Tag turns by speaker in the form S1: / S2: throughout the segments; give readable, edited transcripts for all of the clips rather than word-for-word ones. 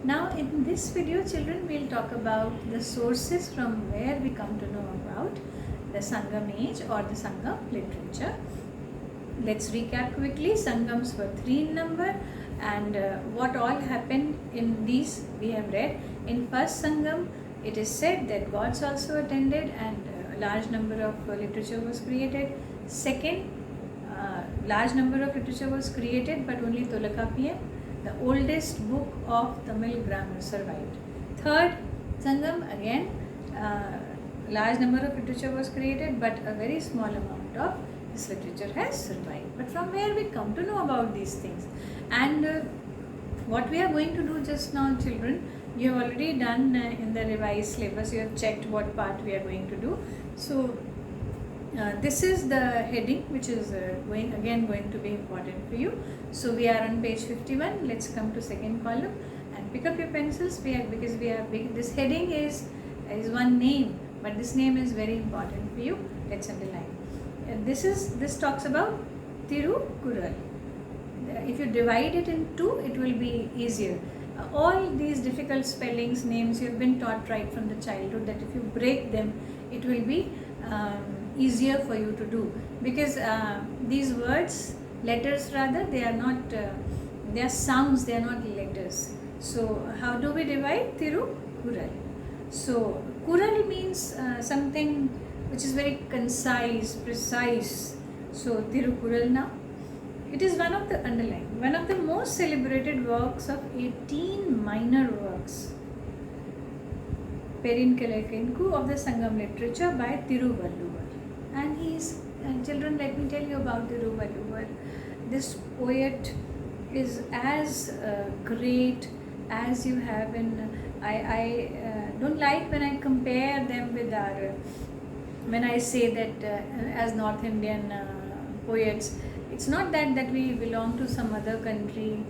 S1: Now in this video children we'll talk about the sources from where we come to know about the Sangam age or the Sangam literature. Let's recap quickly. Sangams were 3 in number, and what all happened in these we have read. In first Sangam it is said that gods also attended and a large number of literature was created. Second, large number of literature was created but only Tolakapiyam, the oldest book of Tamil grammar, survived. Third Sangam, again large number of literature was created but a very small amount of this literature has survived. But from where we come to know about these things, and what we are going to do just now children, you have already done in the revised syllabus, you have checked what part we are going to do. So this is the heading which is going to be important for you. So we are on page 51. Let's come to second column and pick up your pencils because this heading is one name, but this name is very important for you. Let's underline. This talks about Tirukural. If you divide it in two, it will be easier. All these difficult spellings, names you have been taught right from the childhood, that if you break them, it will be easier for you to do, because these words, letters rather, they are not they are sounds, they are not letters. So how do we divide? Tirukural. So Kural means something which is very concise, precise. So Tirukural now, it is one of the most celebrated works of 18 minor works, Perinkalakinku, of the Sangam literature by Tiruvalluvar. And children, let me tell you about Tiruvalluvar. This poet is as great as you have in. I don't like when I compare them with our. When I say that as North Indian poets, it's not that we belong to some other country,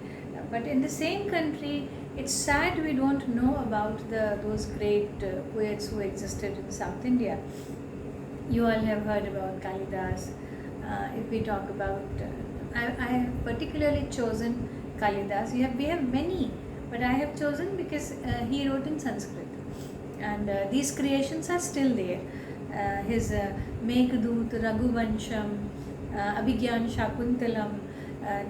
S1: but in the same country, it's sad we don't know about those great poets who existed in South India. You all have heard about Kalidas. If we talk about, I have particularly chosen Kalidas. We have many, but I have chosen because he wrote in Sanskrit, and these creations are still there. His Meghdut, Raghuvansham, Abhigyan Shakuntalam,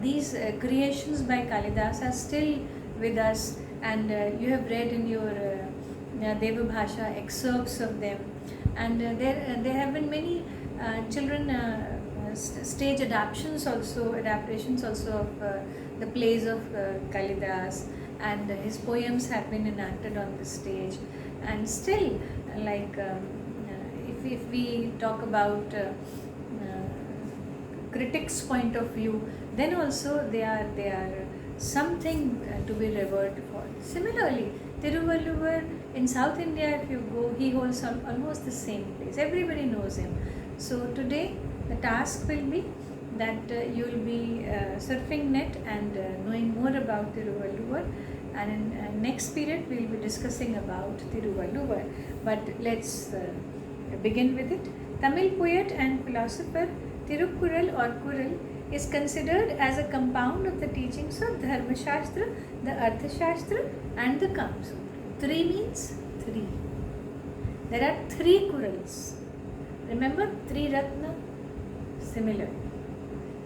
S1: these creations by Kalidas are still with us, and you have read in your Deva Bhasha excerpts of them, and there have been many children stage adaptations also of the plays of Kalidas, and his poems have been enacted on the stage, and still like if we talk about critics' point of view, then also they are something to be revered for. Similarly, Tiruvalluvar in South India, if you go, he holds almost the same place. Everybody knows him. So today the task will be that you will be surfing net and knowing more about Tiruvalluvar, and in next period we will be discussing about Tiruvalluvar. But let's begin with it. Tamil poet and philosopher Tirukural or Kural is considered as a compound of the teachings of Dharma Shastra, the Artha Shastra, and the Kama Sutra. 3 means 3. There are 3 Kurals. Remember 3 Ratna? Similar.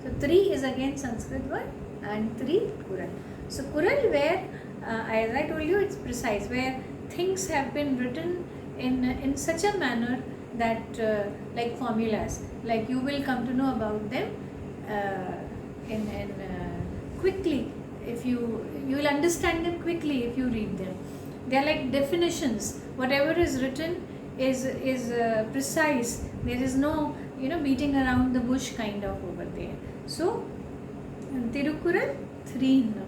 S1: So 3 is again Sanskrit word and 3 Kural. So Kural, where as I told you, it's precise, where things have been written in such a manner that like formulas, like you will come to know about them in quickly. If you will understand them quickly if you read them. They are like definitions. Whatever is written is precise. There is no beating around the bush kind of over there. So Tirukural 3 number,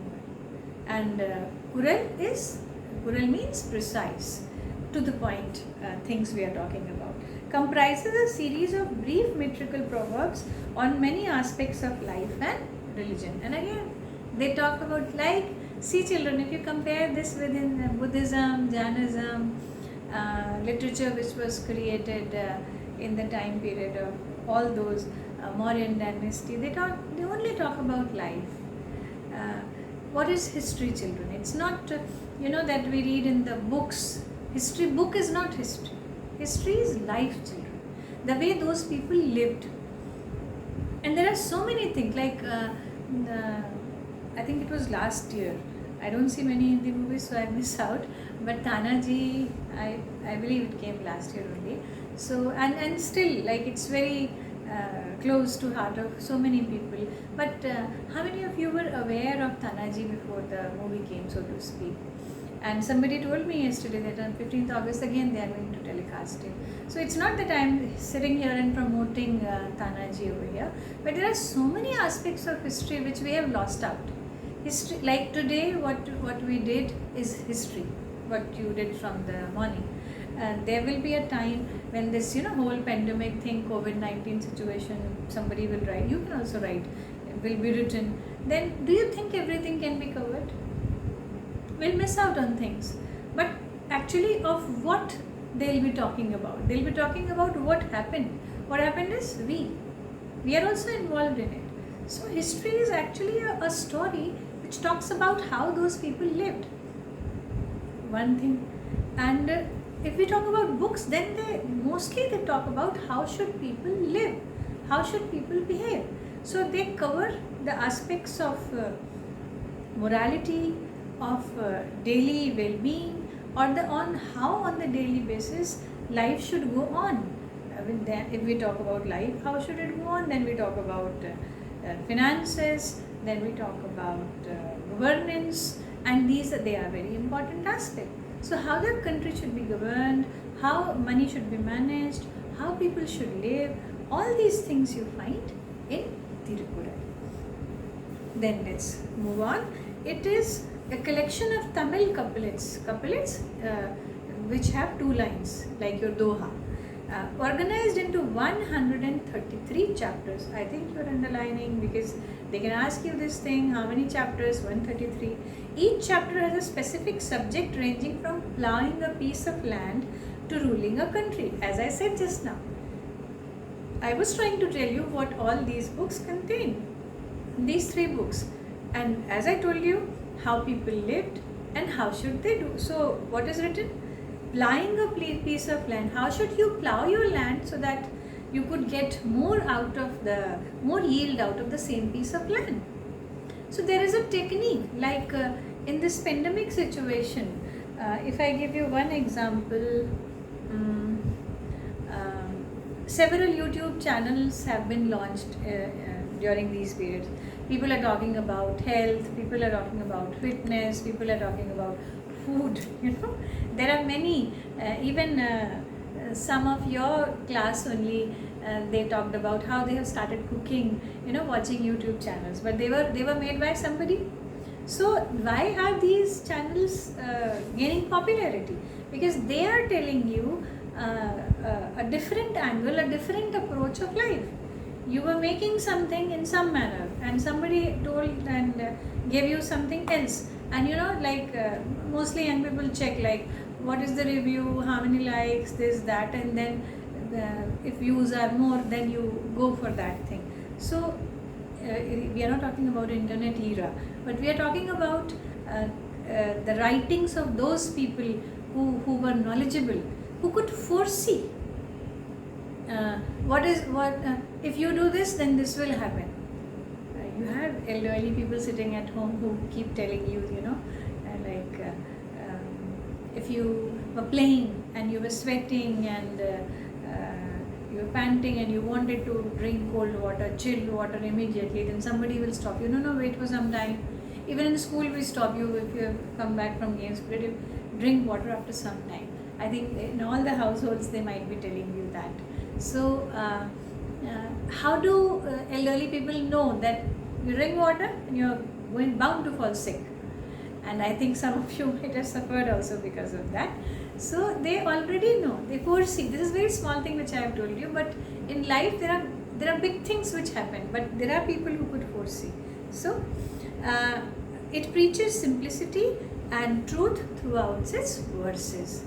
S1: and Kural means precise, to the point things we are talking about. Comprises a series of brief metrical proverbs on many aspects of life and religion. And again, they talk about, like, see children, if you compare this within Buddhism, Jainism, literature which was created in the time period of all those Mauryan dynasty, they only talk about life. What is history, children? It's not, that we read in the books. History book is not history. History is life, children. The way those people lived. And there are so many things like, I think it was last year. I don't see many Hindi movies, so I miss out. But Tanaji, I believe it came last year only. So and still, like, it's very close to heart of so many people. But how many of you were aware of Tanaji before the movie came, so to speak? And somebody told me yesterday that on 15th August again they are going to telecast it. So it's not that I'm sitting here and promoting Tanaji over here, but there are so many aspects of history which we have lost out. History, like today, what we did is history. What you did from the morning. There will be a time when this whole pandemic thing, COVID-19 situation, somebody will write. You can also write. It will be written. Then do you think everything can be covered? We'll miss out on things. But actually, of what they'll be talking about? They'll be talking about what happened. What happened is we are also involved in it. So history is actually a story which talks about how those people lived. One thing. And if we talk about books, then they talk about how should people live, how should people behave. So they cover the aspects of morality, of daily well-being, or on how on the daily basis life should go on. If we talk about life, how should it go on? Then we talk about finances, then we talk about governance, and they are very important aspects. So how the country should be governed, how money should be managed, how people should live, all these things you find in Tirukkural. Then let's move on. It is a collection of Tamil couplets which have 2 lines, like your Doha, organized into 133 chapters. I think you're underlining because they can ask you this thing, how many chapters? 133. Each chapter has a specific subject ranging from plowing a piece of land to ruling a country. As I said just now, I was trying to tell you what all these books contain. These 3 books. And as I told you, how people lived and how should they do. So what is written? Plowing a piece of land. How should you plow your land so that you could get more yield out of the same piece of land. So there is a technique, like in this pandemic situation, if I give you one example, several YouTube channels have been launched during these periods. People are talking about health, people are talking about fitness, people are talking about food, There are many, even some of your class only, they talked about how they have started cooking, watching YouTube channels, but they were made by somebody. So why are these channels gaining popularity? Because they are telling you a different angle, a different approach of life. You were making something in some manner and somebody told and gave you something else, and mostly young people check like what is the review, how many likes, this, that, and then if views are more, then you go for that thing. So we are not talking about internet era, but we are talking about the writings of those people who were knowledgeable, who could foresee if you do this, then this will happen. You have elderly people sitting at home who keep telling you, if you were playing and you were sweating and you were panting and you wanted to drink cold water, chilled water immediately, then somebody will stop you. No, wait for some time. Even in school we stop you if you have come back from games period, drink water after some time. I think in all the households they might be telling you that. So how do elderly people know that you drink water and you're bound to fall sick? And I think some of you might have suffered also because of that. So they already know, they foresee. This is a very small thing which I have told you, but in life there are big things which happen, but there are people who could foresee. So it preaches simplicity and truth throughout its verses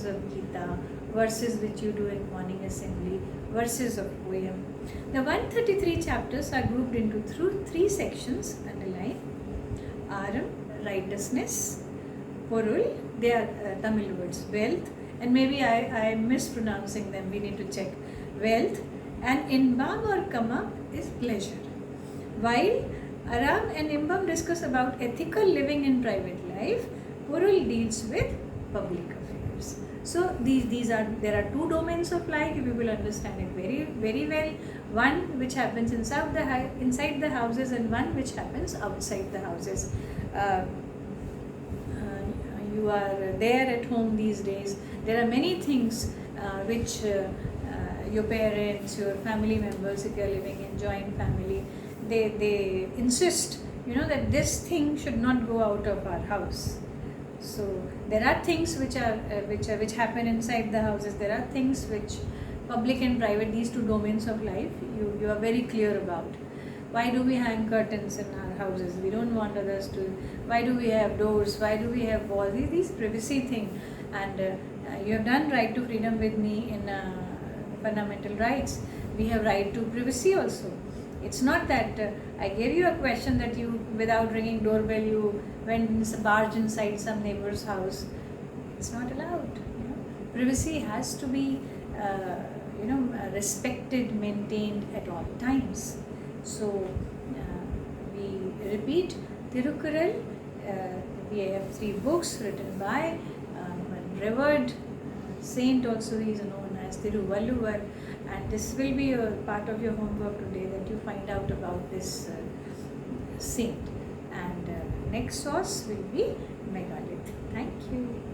S1: of Gita, verses which you do in morning assembly, verses of poem. The 133 chapters are grouped into 3 sections, underline: Aram, righteousness. Porul, they are Tamil words. Wealth, and maybe I am mispronouncing them, we need to check. Wealth, and Inbam or Kamam is pleasure. While Aram and Imbam discuss about ethical living in private life, Porul deals with public affairs. So there are two domains of life, if you will understand it very, very well. One which happens inside the houses, and one which happens outside the houses. You are there at home these days. There are many things which your parents, your family members, if you are living in joint family, they insist, that this thing should not go out of our house. So there are things which happen inside the houses. There are things which public and private, these two domains of life, you are very clear about. Why do we hang curtains in our houses? We don't want others to. Why do we have doors? Why do we have walls? These privacy thing. And you have done right to freedom with me in fundamental rights. We have right to privacy also. It's not that I gave you a question that you, without ringing doorbell, you went barge inside some neighbor's house. It's not allowed. Privacy has to be, respected, maintained at all times. So we repeat Tirukkural. We have 3 books written by one revered saint. Also, he is known as Thiruvalluvar. And this will be a part of your homework today, that you find out about this saint. And next source will be Meghalith. Thank you.